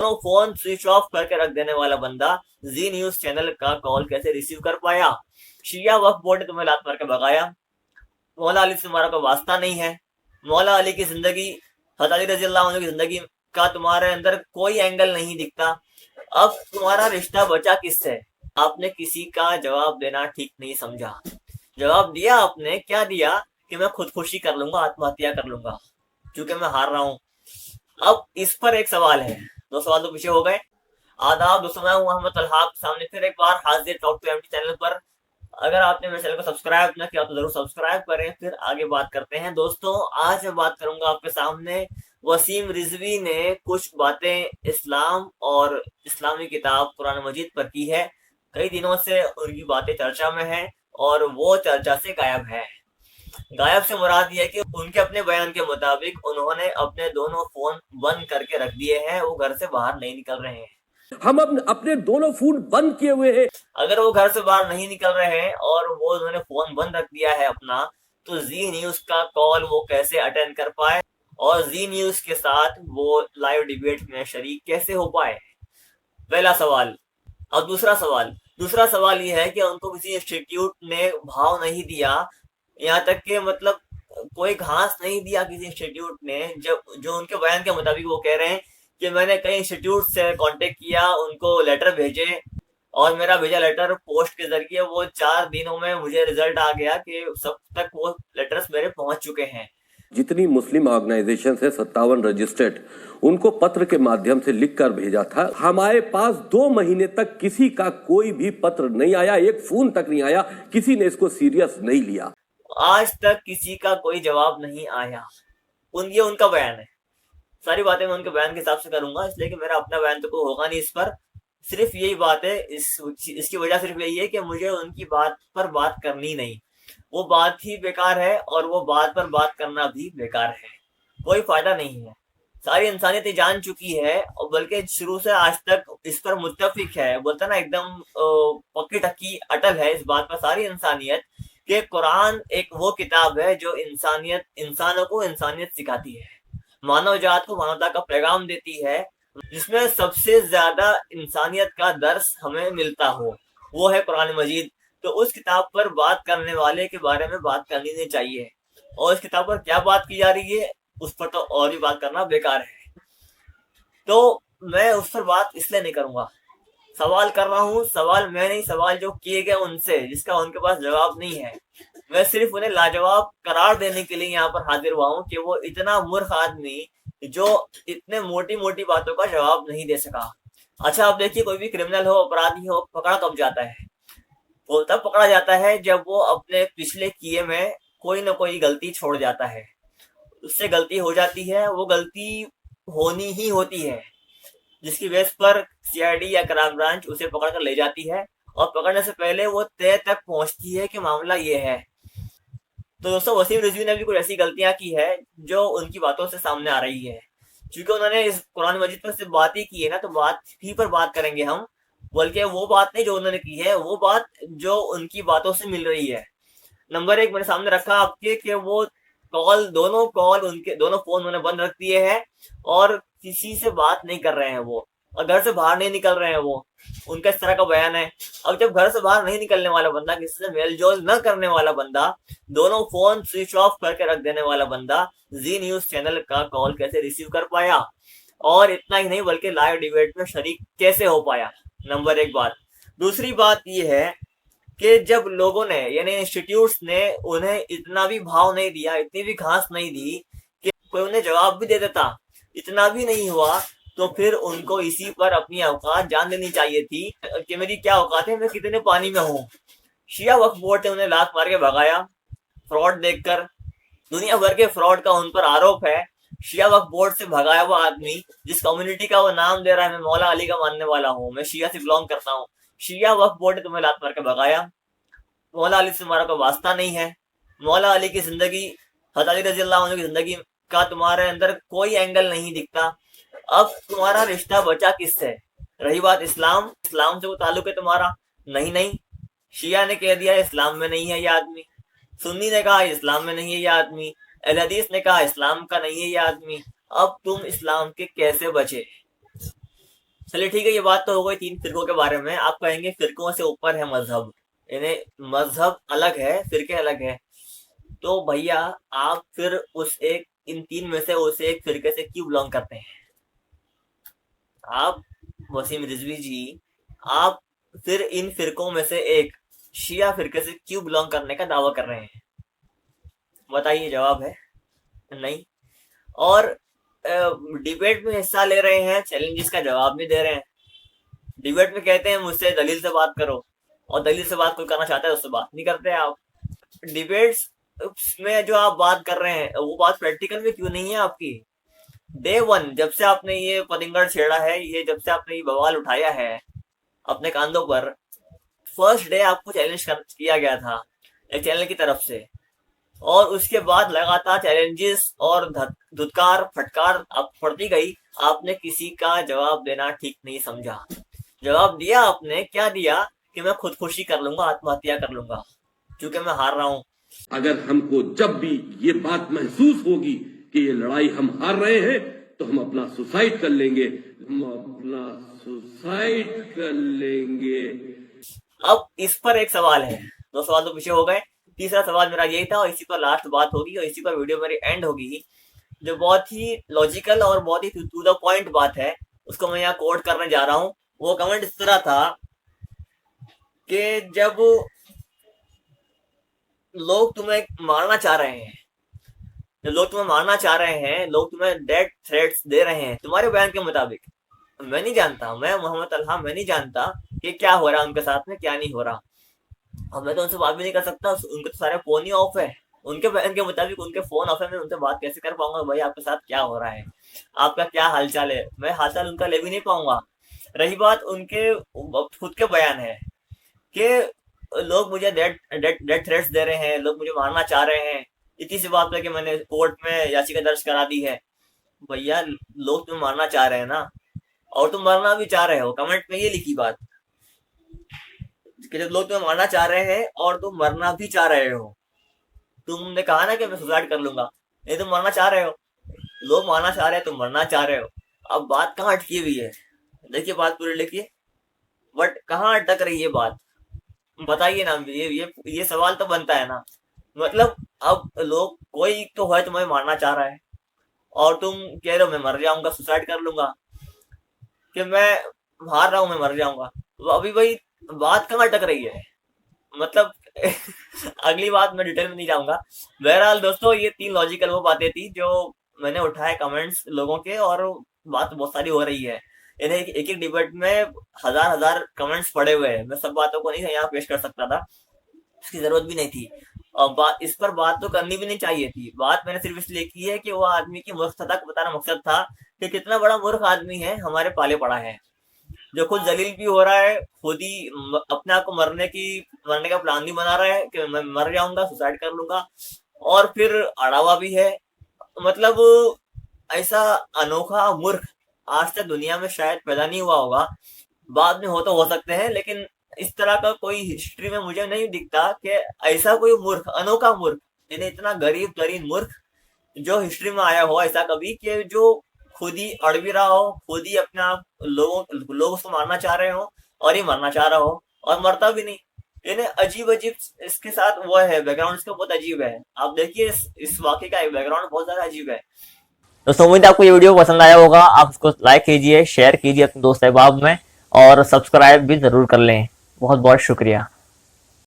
तो phone switch off करके रख देने वाला बंदा जी न्यूज चैनल का कॉल कैसे रिसीव कर पाया? शिया वक्फ बोर्ड ने तुम्हें लात मार के भगाया। मौला अली से तुम्हारा कोई वास्ता नहीं है। मौला अली की जिंदगी, हज़रत अली रजी अल्लाह अन्हु की जिंदगी का तुम्हारे अंदर कोई एंगल नहीं दिखता। अब तुम्हारा रिश्ता बचा किससे? आपने किसी का जवाब देना ठीक नहीं समझा। जवाब दिया आपने, क्या दिया? कि मैं खुदकुशी कर लूंगा, आत्महत्या कर लूंगा, क्योंकि मैं हार रहा हूं। अब इस पर एक सवाल है, दो सवाल तो पीछे हो गए। आदाब दोस्तों, मैं हूं मोहम्मद तलहाक, सामने फिर एक बार हाजिर टॉक टू एमटी चैनल पर। अगर आपने मेरे चैनल को सब्सक्राइब न किया तो जरूर सब्सक्राइब करें। फिर आगे बात करते हैं। दोस्तों, आज मैं बात करूंगा आपके सामने, वसीम रिजवी ने कुछ बातें इस्लाम और इस्लामी किताब कुरान मजीद पर की है। कई दिनों से उनकी बातें चर्चा में हैं और वो चर्चा से गायब है। गायब से मुराद ये है कि उनके अपने बयान के मुताबिक उन्होंने अपने दोनों फोन बंद करके रख दिए हैं, वो घर से बाहर नहीं निकल रहे हैं। हम अपने दोनों फोन बंद किए हुए हैं। अगर वो घर से बाहर नहीं निकल रहे हैं और वो उन्होंने फोन बंद रख दिया है अपना, तो जी न्यूज का कॉल वो कैसे अटेंड कर पाए और जी न्यूज के साथ वो लाइव डिबेट में शरीक कैसे हो पाए? पहला सवाल। अब दूसरा सवाल ये है कि उनको किसी इंस्टीट्यूट ने भाव नहीं दिया, यहाँ तक कि मतलब कोई घास नहीं दिया किसी इंस्टीट्यूट ने। जब जो उनके बयान के मुताबिक वो कह रहे हैं कि मैंने कई इंस्टीट्यूट से कांटेक्ट किया, उनको लेटर भेजे और मेरा भेजा लेटर पोस्ट के जरिए वो 4 दिनों में मुझे रिजल्ट आ गया कि सब तक वो लेटर्स मेरे पहुंच चुके हैं। जितनी मुस्लिम ऑर्गेनाइजेशन है 57 रजिस्टर्ड, उनको पत्र के माध्यम से लिखकर भेजा था। हमारे पास 2 महीने तक किसी का कोई भी पत्र नहीं आया, एक फोन तक नहीं आया, किसी ने इसको सीरियस नहीं लिया। आज तक किसी का कोई जवाब नहीं आया। ये उनका बयान है। सारी बातें मैं उनके बयान के हिसाब से करूंगा, इसलिए कि मेरा अपना बयान तो कोई होगा नहीं इस पर। सिर्फ यही बात है, इसकी वजह सिर्फ यही है कि मुझे उनकी बात पर बात करनी नहीं। वो बात ही बेकार है और वो बात पर बात करना भी बेकार है, कोई फायदा नहीं है। सारी इंसानियत ये जान चुकी है और बल्कि शुरू से आज तक इस पर मुत्तफिक है, बोलता ना एकदम पक्की टक्की अटल है इस बात पर सारी इंसानियत कि कुरान एक वो किताब है जो इंसानों को इंसानियत सिखाती है, मानव जात को मानवता का पैगाम देती है, जिसमें सबसे ज्यादा इंसानियत का दर्स हमें मिलता हो, वो है कुरान मजीद। तो उस किताब पर बात करने वाले के बारे में बात करनी नहीं चाहिए, और इस किताब पर क्या बात की जा रही है उस पर तो और भी बात करना बेकार है। तो मैं उस पर बात इसलिए नहीं करूंगा। सवाल कर रहा हूँ, सवाल मैं नहीं, सवाल जो किए गए उनसे, जिसका उनके पास जवाब नहीं है। मैं सिर्फ उन्हें लाजवाब करार देने के लिए यहाँ पर हाजिर हुआ हूँ कि वो इतना मूर्ख आदमी जो इतने मोटी मोटी बातों का जवाब नहीं दे सका। अच्छा, आप देखिए, कोई भी क्रिमिनल हो, अपराधी हो, पकड़ा कब जाता है? वो तब पकड़ा जाता है जब वो अपने पिछले किए में कोई ना कोई गलती छोड़ जाता है। उससे गलती हो जाती है, वो गलती होनी ही होती है, जिसकी बेस पर सीआईडी या क्राइम ब्रांच उसे पकड़ कर ले जाती है और पकड़ने से पहले वो तय तक पहुंचती है कि मामला ये है। तो दोस्तों, वसीम रिजवी ने भी कुछ ऐसी गलतियां की है जो उनकी बातों से सामने आ रही है। क्योंकि उन्होंने इस कुरान मजीद पर सिर्फ बात ही की है ना, तो बात ही पर बात करेंगे हम, बल्कि वो बात नहीं जो उन्होंने की है, वो बात जो उनकी बातों से मिल रही है। नंबर 1 मेरे सामने रखा आपके कि वो दोनों कॉल उनके दोनों फोन उन्होंने बंद रख दिए हैं और किसी से बात नहीं कर रहे हैं वो, और घर से बाहर नहीं निकल रहे हैं वो, उनका इस तरह का बयान है। अब जब घर से बाहर नहीं निकलने वाला बंदा, किसी से मेल जोल न करने वाला बंदा, दोनों फोन स्विच ऑफ करके रख देने वाला बंदा जी न्यूज चैनल का कॉल कैसे रिसीव कर पाया? और इतना ही नहीं बल्कि लाइव डिबेट में शरीक कैसे हो पाया? नंबर 1 बात। दूसरी बात यह है कि जब लोगों ने, यानी इंस्टीट्यूट्स ने उन्हें इतना भी भाव नहीं दिया, इतनी भी घास नहीं दी कि कोई उन्हें जवाब भी दे देता, इतना भी नहीं हुआ, तो फिर उनको इसी पर अपनी औकात जान लेनी चाहिए थी कि मेरी क्या औकात है, मैं कितने पानी में हूँ। शिया वक्फ बोर्ड ने उन्हें लात मार के भगाया फ्रॉड देखकर। दुनिया भर के फ्रॉड का उन पर आरोप है। शिया वक्फ बोर्ड से भगाया हुआ आदमी, जिस कम्युनिटी का वो नाम दे रहा है मैं मौला अली का मानने वाला हूँ, मैं शिया से बिलोंग करता हूँ, शिया वक्फ बोर्ड ने तुम्हें लात मार के भगाया। मौला अली से तुम्हारा कोई वास्ता नहीं है। मौला अली की जिंदगी, हज़रत अली रजी अल्लाह अन्हु की जिंदगी का तुम्हारे अंदर कोई एंगल नहीं दिखता। अब तुम्हारा रिश्ता बचा किससे? रही बात इस्लाम से वो ताल्लुक है तुम्हारा? नहीं नहीं, शिया ने कह दिया इस्लाम में नहीं है ये आदमी, सुन्नी ने कहा इस्लाम में नहीं है ये आदमी, अहले हदीस ने कहा इस्लाम का नहीं है ये आदमी। अब तुम इस्लाम के कैसे बचे? चलिए ठीक है, ये बात तो हो गई 3 फिरकों के बारे में। आप कहेंगे फिरकों से ऊपर है मजहब, इन्हें मजहब अलग है, फिरके अलग है। तो भैया आप फिर उस एक इन 3 में से उस एक फिरके से क्यों बिलोंग करते हैं? आप वसीम रिजवी जी, आप फिर इन फिरकों में से एक शिया फिरके से क्यों बिलोंग करने का दावा कर रहे हैं? बताइए, जवाब है नहीं। और डिबेट में हिस्सा ले रहे हैं, चैलेंजेस का जवाब नहीं दे रहे हैं। डिबेट में कहते हैं मुझसे दलील से बात करो, और दलील से बात कोई करना चाहता है उससे बात नहीं करते आप। डिबेट्स में जो आप बात कर रहे हैं वो बात प्रैक्टिकल में क्यों नहीं है आपकी? डे 1 जब से आपने ये पतिंगड़ छेड़ा है, ये जब से आपने ये बवाल उठाया है अपने कांधों पर, फर्स्ट डे आपको चैलेंज किया गया था एक चैनल की तरफ से, और उसके बाद लगातार चैलेंजेस और धुतकार फटकार आप पड़ती गई। आपने किसी का जवाब देना ठीक नहीं समझा। जवाब दिया आपने, क्या दिया? कि मैं खुदकुशी कर लूंगा, आत्महत्या कर लूंगा, क्योंकि मैं हार रहा हूं। अगर हमको जब भी ये बात महसूस होगी कि ये लड़ाई हम हार रहे हैं तो हम अपना सुसाइड कर लेंगे, हम अपना सुसाइड कर लेंगे। अब इस पर एक सवाल है, 2 सवाल तो पीछे हो गए। तीसरा सवाल मेरा यही था, और इसी पर लास्ट बात होगी, और इसी पर वीडियो मेरी एंड होगी, जो बहुत ही लॉजिकल और बहुत ही टू द पॉइंट बात है, उसको मैं यहाँ कोट करने जा रहा हूँ। वो कमेंट इस तरह था कि जब लोग तुम्हें मारना चाह रहे हैं, जब लोग तुम्हें मारना चाह रहे हैं, लोग तुम्हें डेथ थ्रेट्स दे रहे हैं तुम्हारे बयान के मुताबिक, मैं नहीं जानता, मैं मोहम्मद अल्हा, मैं नहीं जानता कि क्या हो रहा है उनके साथ में, क्या नहीं हो रहा। और मैं तो उनसे बात भी नहीं कर सकता, उनके तो सारे फोन ही ऑफ है। उनके बयान के मुताबिक उनके फोन ऑफ है, मैं उनसे बात कैसे कर पाऊंगा? भाई आपके साथ क्या हो रहा है, आपका क्या हालचाल है? मैं हालचाल उनका ले भी नहीं पाऊंगा। रही बात उनके खुद के बयान है कि लोग मुझे डेथ थ्रेट्स दे रहे हैं, लोग मुझे मारना चाह रहे हैं, इतनी सी बात है कि मैंने कोर्ट में याचिका दर्ज करा दी है। भैया लोग तुम्हें मारना चाह रहे हैं ना, और तुम मरना भी चाह रहे हो। कमेंट में ये लिखी बात कि जब लोग तुम्हें मारना चाह रहे हैं और तुम मरना भी चाह रहे हो। तुमने कहा ना कि मैं सुसाइड कर लूंगा, नहीं तुम मरना चाह रहे हो, लोग मारना चाह रहे हैं, तुम मरना चाह रहे हो। अब बात कहाँ अटकी हुई है? देखिए बात पूरी लिखिए, बट कहाँ अटक रही है बात, बताइए ना। ये सवाल तो बनता है ना। मतलब अब लोग, कोई तो है तुम्हें मारना चाह रहा है, और तुम कह रहे हो मैं मर जाऊंगा, सुसाइड कर लूंगा, कि मैं हार रहा हूं, मैं मर जाऊंगा। तो अभी भाई बात कहाँ अटक रही है? मतलब अगली बात मैं डिटेल में नहीं जाऊंगा। बहरहाल दोस्तों, ये 3 लॉजिकल वो बातें थी जो मैंने उठाए कमेंट्स लोगों के, और बात बहुत सारी हो रही है। इन्हें एक एक डिबेट में हजार कमेंट्स पड़े हुए हैं, मैं सब बातों को नहीं यहाँ पेश कर सकता था, इसकी जरूरत भी नहीं थी। और इस पर बात तो करनी भी नहीं चाहिए थी। बात मैंने सिर्फ इसलिए की है कि वो आदमी की मूर्खता को बताना मकसद था कि कितना बड़ा मूर्ख आदमी है हमारे पाले पड़ा है, जो खुद जलील भी हो रहा है, खुद ही अपने आप को मरने का प्लान भी बना रहा है कि मैं मर जाऊंगा, सुसाइड कर लूंगा, और फिर अड़ावा भी है। मतलब ऐसा अनोखा मूर्ख आज तक दुनिया में शायद पैदा नहीं हुआ होगा। बाद में हो सकते हैं, लेकिन इस तरह का कोई हिस्ट्री में मुझे नहीं दिखता कि ऐसा कोई मूर्ख, अनोखा मूर्ख, यानी इतना गरीब तरीन मूर्ख जो हिस्ट्री में आया हो ऐसा कभी, कि जो खुद ही अड़ भी रहा हो, खुद ही अपने आप लोग उसको मारना चाह रहे हो, और ही मरना चाह रहा हो, और मरता भी नहीं। यानी अजीब अजीब इसके साथ वो है, बैकग्राउंड इसका बहुत अजीब है। आप देखिए इस वाकये का बैकग्राउंड बहुत ज्यादा अजीब है। दोस्तों उम्मीद है आपको ये वीडियो पसंद आया होगा। आप इसको लाइक कीजिए, शेयर कीजिए अपने दोस्त अहबाब में, और सब्सक्राइब भी जरूर कर लें। बहुत बहुत शुक्रिया।